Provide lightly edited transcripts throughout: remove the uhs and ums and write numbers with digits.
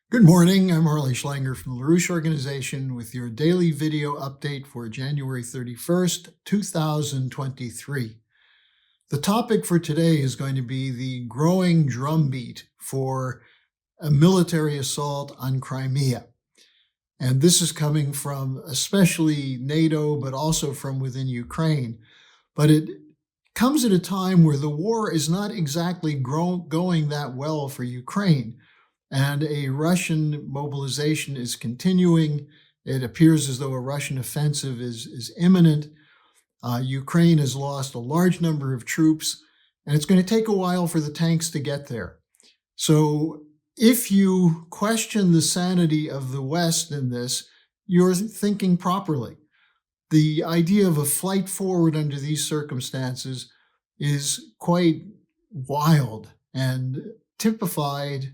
Good morning, I'm Harley Schlanger from the LaRouche Organization with your daily video update for January 31st, 2023. The topic for today is going to be the growing drumbeat for a military assault on Crimea. And this is coming from especially NATO, but also from within Ukraine. But it comes at a time where the war is not exactly going that well for Ukraine. And a Russian mobilization is continuing. It appears as though a Russian offensive is imminent. Ukraine has lost a large number of troops, and it's going to take a while for the tanks to get there. So if you question the sanity of the West in this, you're thinking properly. The idea of a flight forward under these circumstances is quite wild and typifies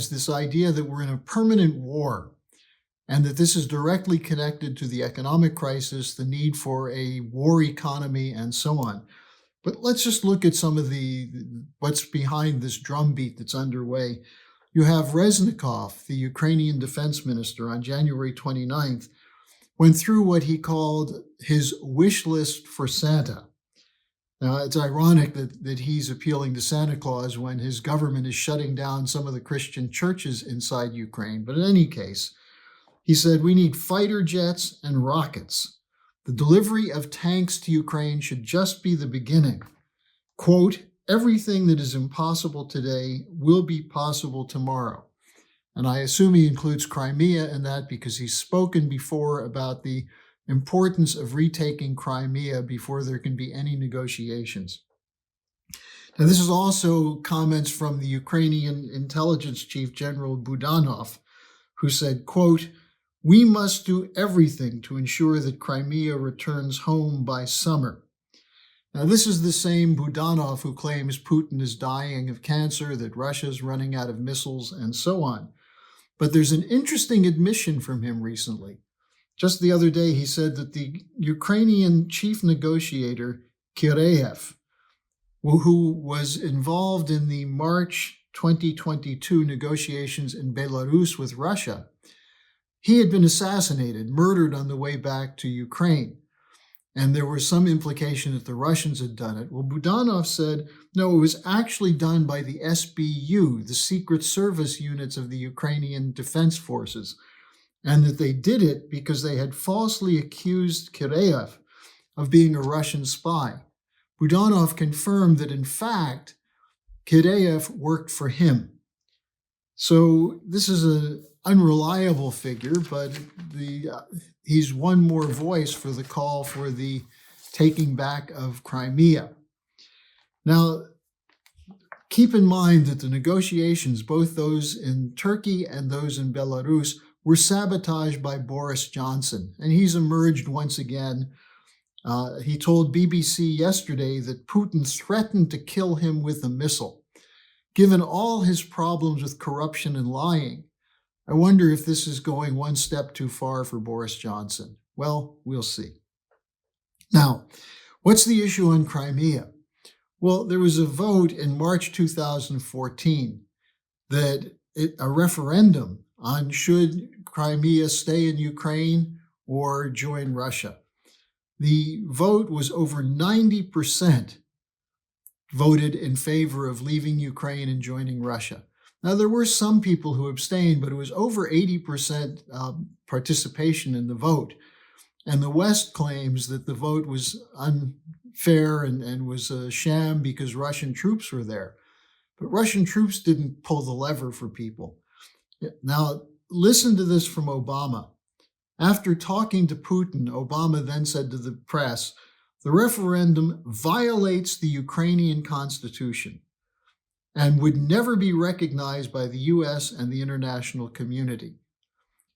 this idea that we're in a permanent war and that this is directly connected to the economic crisis, the need for a war economy, and so on. But let's just look at some of what's behind this drumbeat that's underway. You have Reznikov, the Ukrainian defense minister, on January 29th, went through what he called his wish list for Santa. Now, it's ironic that he's appealing to Santa Claus when his government is shutting down some of the Christian churches inside Ukraine. But in any case, he said, we need fighter jets and rockets. The delivery of tanks to Ukraine should just be the beginning. Quote, everything that is impossible today will be possible tomorrow. And I assume he includes Crimea in that because he's spoken before about the importance of retaking Crimea before there can be any negotiations. Now, this is also comments from the Ukrainian intelligence chief, General Budanov, who said, quote, we must do everything to ensure that Crimea returns home by summer. Now, this is the same Budanov who claims Putin is dying of cancer, that Russia's running out of missiles, and so on. But there's an interesting admission from him recently. Just the other day, he said that the Ukrainian chief negotiator, Kireev, who was involved in the March 2022 negotiations in Belarus with Russia, he had been assassinated, murdered on the way back to Ukraine. And there was some implication that the Russians had done it. Well, Budanov said, no, it was actually done by the SBU, the Secret Service units of the Ukrainian Defense Forces, and that they did it because they had falsely accused Kireev of being a Russian spy. Budanov confirmed that, in fact, Kireev worked for him. So this is an unreliable figure, but he's one more voice for the call for the taking back of Crimea. Now, keep in mind that the negotiations, both those in Turkey and those in Belarus, were sabotaged by Boris Johnson, and he's emerged once again. He told BBC yesterday that Putin threatened to kill him with a missile. Given all his problems with corruption and lying, I wonder if this is going one step too far for Boris Johnson. Well, we'll see. Now, what's the issue on Crimea? Well, there was a vote in March 2014 that a referendum on should Crimea stay in Ukraine or join Russia. The vote was over 90% voted in favor of leaving Ukraine and joining Russia. Now, there were some people who abstained, but it was over 80% participation in the vote. And the West claims that the vote was unfair and was a sham because Russian troops were there. But Russian troops didn't pull the lever for people. Now, listen to this from Obama. After talking to Putin, Obama then said to the press, the referendum violates the Ukrainian constitution and would never be recognized by the US and the international community.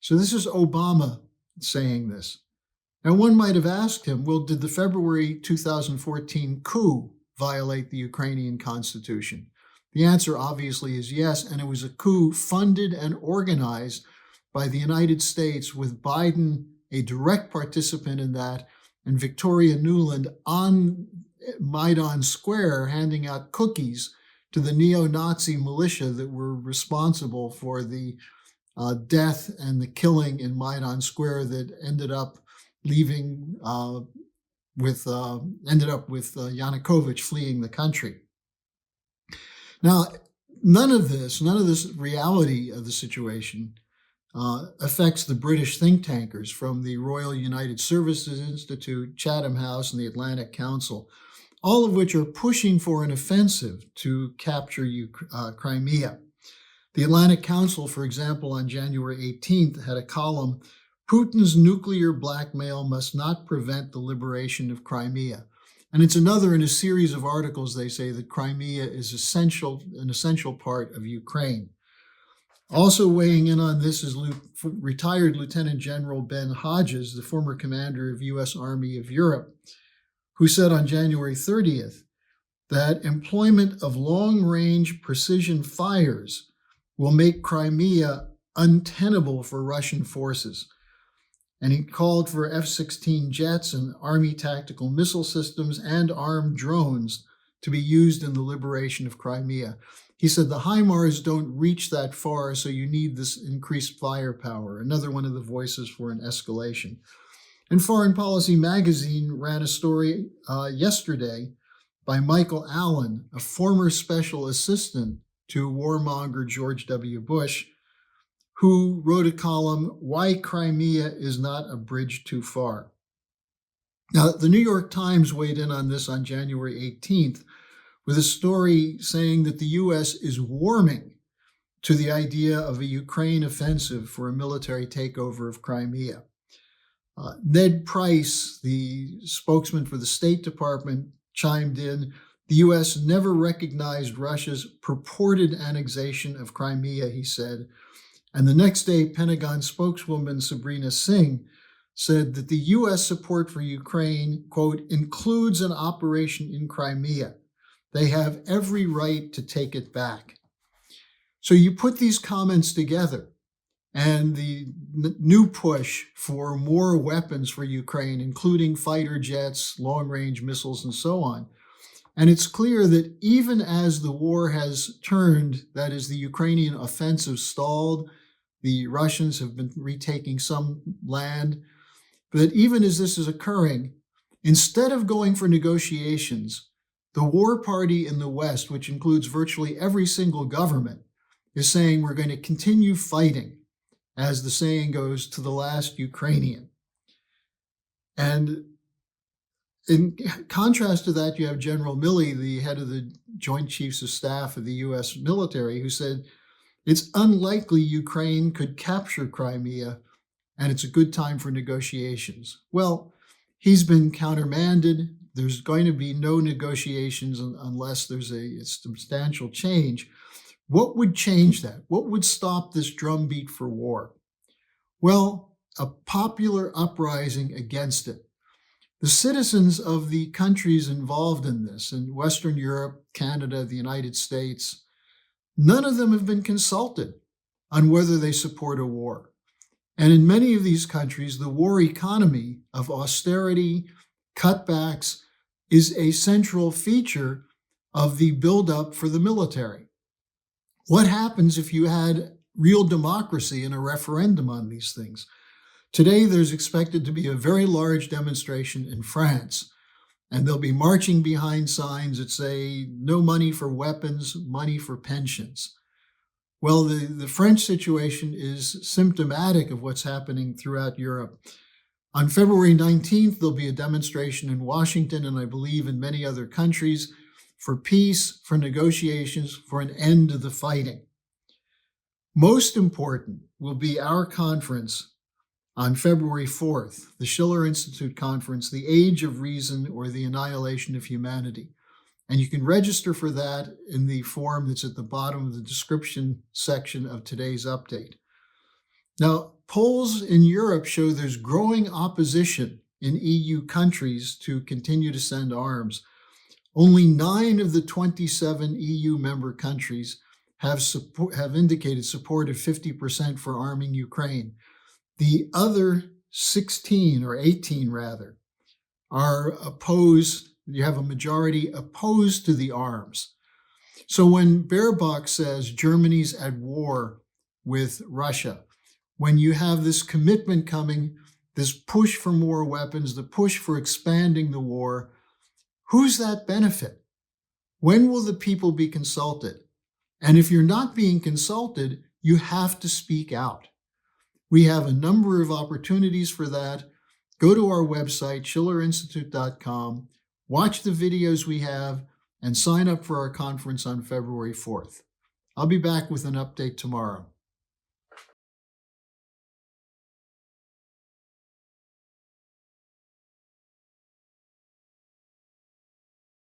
So this is Obama saying this. Now, one might have asked him, well, did the February 2014 coup violate the Ukrainian constitution? The answer obviously is yes, and it was a coup funded and organized by the United States, with Biden a direct participant in that, and Victoria Nuland on Maidan Square handing out cookies to the neo-Nazi militia that were responsible for the death and the killing in Maidan Square that ended up with Yanukovych fleeing the country. Now, none of this reality of the situation affects the British think tankers from the Royal United Services Institute, Chatham House, and the Atlantic Council, all of which are pushing for an offensive to capture Crimea. The Atlantic Council, for example, on January 18th had a column, "Putin's nuclear blackmail must not prevent the liberation of Crimea." And it's another in a series of articles. They say that Crimea is an essential part of Ukraine. Also weighing in on this is retired Lieutenant General Ben Hodges, the former commander of U.S. Army of Europe, who said on January 30th that employment of long-range precision fires will make Crimea untenable for Russian forces. And he called for F-16 jets and Army tactical missile systems and armed drones to be used in the liberation of Crimea. He said the HIMARS don't reach that far, so you need this increased firepower, another one of the voices for an escalation. And Foreign Policy magazine ran a story yesterday by Michael Allen, a former special assistant to warmonger George W. Bush, who wrote a column, "Why Crimea is Not a Bridge Too Far." Now, the New York Times weighed in on this on January 18th with a story saying that the U.S. is warming to the idea of a Ukraine offensive for a military takeover of Crimea. Ned Price, the spokesman for the State Department, chimed in, "The U.S. never recognized Russia's purported annexation of Crimea," he said. And the next day, Pentagon spokeswoman Sabrina Singh said that the U.S. support for Ukraine, quote, "includes an operation in Crimea. They have every right to take it back." So you put these comments together and the new push for more weapons for Ukraine, including fighter jets, long-range missiles, and so on. And it's clear that even as the war has turned, that is, the Ukrainian offensive stalled, the Russians have been retaking some land, but even as this is occurring, instead of going for negotiations, the war party in the West, which includes virtually every single government, is saying we're going to continue fighting, as the saying goes, to the last Ukrainian. And in contrast to that, you have General Milley, the head of the Joint Chiefs of Staff of the U.S. military, who said, "It's unlikely Ukraine could capture Crimea, and it's a good time for negotiations." Well, he's been countermanded. There's going to be no negotiations unless there's a substantial change. What would change that? What would stop this drumbeat for war? Well, a popular uprising against it. The citizens of the countries involved in this, in Western Europe, Canada, the United States, none of them have been consulted on whether they support a war. And in many of these countries, the war economy of austerity, cutbacks, is a central feature of the buildup for the military. What happens if you had real democracy and a referendum on these things? Today, there's expected to be a very large demonstration in France, and they'll be marching behind signs that say, "No money for weapons, money for pensions." Well, the French situation is symptomatic of what's happening throughout Europe. On February 19th, there'll be a demonstration in Washington, and I believe in many other countries, for peace, for negotiations, for an end to the fighting. Most important will be our conference on February 4th, the Schiller Institute Conference, The Age of Reason or the Annihilation of Humanity. And you can register for that in the form that's at the bottom of the description section of today's update. Now, polls in Europe show there's growing opposition in EU countries to continue to send arms. Only 9 of the 27 EU member countries have indicated support of 50% for arming Ukraine. The other 16, or 18 rather, are opposed. You have a majority opposed to the arms. So when Baerbock says Germany's at war with Russia, when you have this commitment coming, this push for more weapons, the push for expanding the war, who's that benefit? When will the people be consulted? And if you're not being consulted, you have to speak out. We have a number of opportunities for that. Go to our website, schillerinstitute.com, watch the videos we have, and sign up for our conference on February 4th. I'll be back with an update tomorrow.